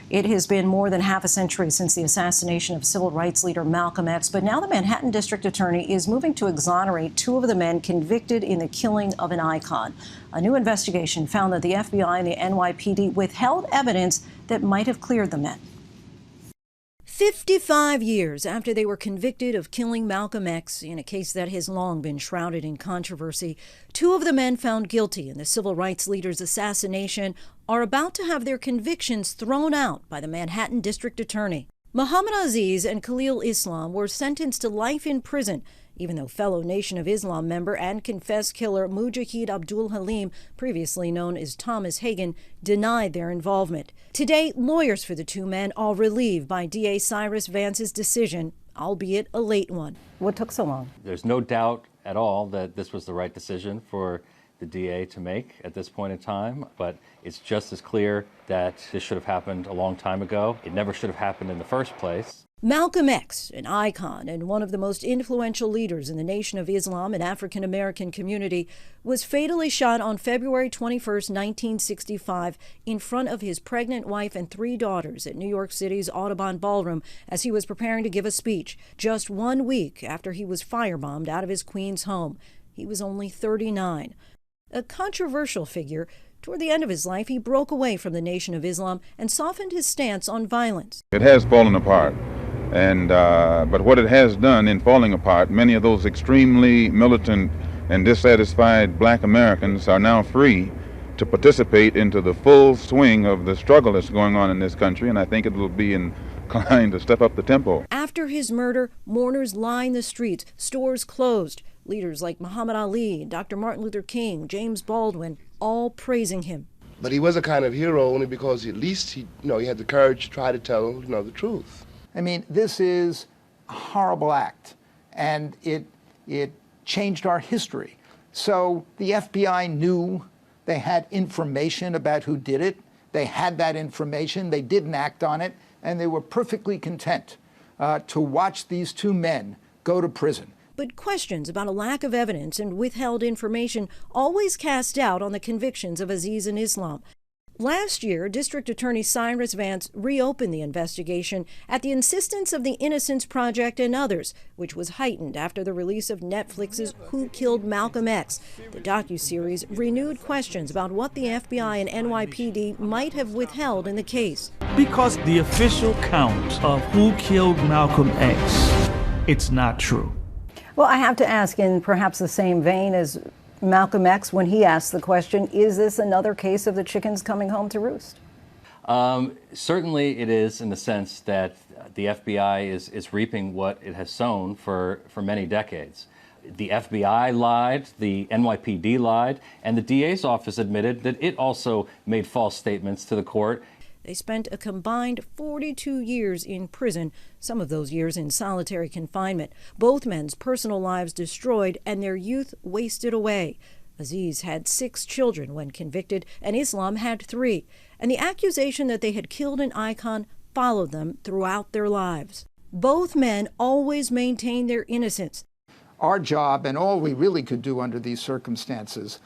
It has been more than half a century since the assassination of civil rights leader Malcolm X, but now the Manhattan District Attorney is moving to exonerate two of the men convicted in the killing of an icon. A new investigation found that the FBI and the NYPD withheld evidence that might have cleared the men. 55 years after they were convicted of killing Malcolm X in a case that has long been shrouded in controversy, two of the men found guilty in the civil rights leader's assassination are about to have their convictions thrown out by the Manhattan District Attorney. Muhammad Aziz and Khalil Islam were sentenced to life in prison, even though fellow Nation of Islam member and confessed killer Mujahid Abdul Halim, previously known as Thomas Hagen, denied their involvement. Today, lawyers for the two men are relieved by DA Cyrus Vance's decision, albeit a late one. What took so long? There's no doubt at all that this was the right decision for the DA to make at this point in time, but it's just as clear that this should have happened a long time ago. It never should have happened in the first place. Malcolm X, an icon and one of the most influential leaders in the Nation of Islam and African American community, was fatally shot on February 21, 1965, in front of his pregnant wife and three daughters at New York City's Audubon Ballroom as he was preparing to give a speech, just 1 week after he was firebombed out of his Queens home. He was only 39. A controversial figure, toward the end of his life, he broke away from the Nation of Islam and softened his stance on violence. It has fallen apart, and but what it has done in falling apart, many of those extremely militant and dissatisfied black Americans are now free to participate into the full swing of the struggle that's going on in this country, and I think it will be inclined to step up the tempo. After his murder, mourners lined the streets, stores closed. Leaders like Muhammad Ali, Dr. Martin Luther King, James Baldwin, all praising him. But he was a kind of hero only because at least he had the courage to try to tell, the truth. I mean, this is a horrible act, and it changed our history. So the FBI knew, they had information about who did it. They had that information. They didn't act on it, and they were perfectly content to watch these two men go to prison. But questions about a lack of evidence and withheld information always cast doubt on the convictions of Aziz and Islam. Last year, District Attorney Cyrus Vance reopened the investigation at the insistence of the Innocence Project and others, which was heightened after the release of Netflix's Who Killed Malcolm X. The docuseries renewed questions about what the FBI and NYPD might have withheld in the case. Because the official count of who killed Malcolm X, it's not true. Well, I have to ask, in perhaps the same vein as Malcolm X, when he asked the question, is this another case of the chickens coming home to roost? Certainly it is, in the sense that the FBI is reaping what it has sown for many decades. The FBI lied, the NYPD lied, and the DA's office admitted that it also made false statements to the court. They spent a combined 42 years in prison, some of those years in solitary confinement. Both men's personal lives destroyed and their youth wasted away. Aziz had 6 children when convicted, and Islam had 3. And the accusation that they had killed an icon followed them throughout their lives. Both men always maintained their innocence. Our job, and all we really could do under these circumstances,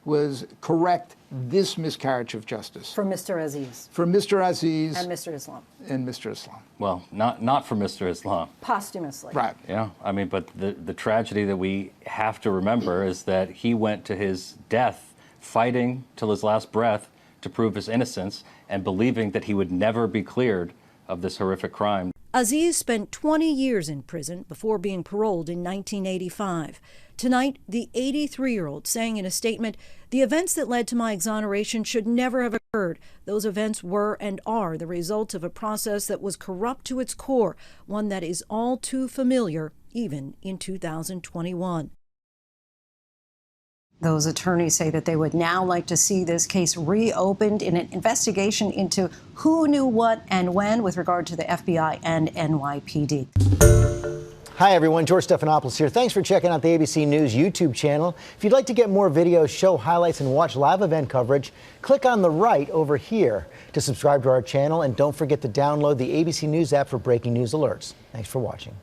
was correct this miscarriage of justice. For Mr. Aziz. For Mr. Aziz. And Mr. Islam. And Mr. Islam. Well, not for Mr. Islam. Posthumously. Right. Yeah, I mean, but the tragedy that we have to remember is that he went to his death fighting till his last breath to prove his innocence and believing that he would never be cleared of this horrific crime. Aziz spent 20 years in prison before being paroled in 1985. Tonight, the 83-year-old saying in a statement, "The events that led to my exoneration should never have occurred. Those events were and are the result of a process that was corrupt to its core, one that is all too familiar, even in 2021. Those attorneys say that they would now like to see this case reopened in an investigation into who knew what and when with regard to the FBI and NYPD. Hi, everyone. George Stephanopoulos here. Thanks for checking out the ABC News YouTube channel. If you'd like to get more videos, show highlights, and watch live event coverage, click on the right over here to subscribe to our channel. And don't forget to download the ABC News app for breaking news alerts. Thanks for watching.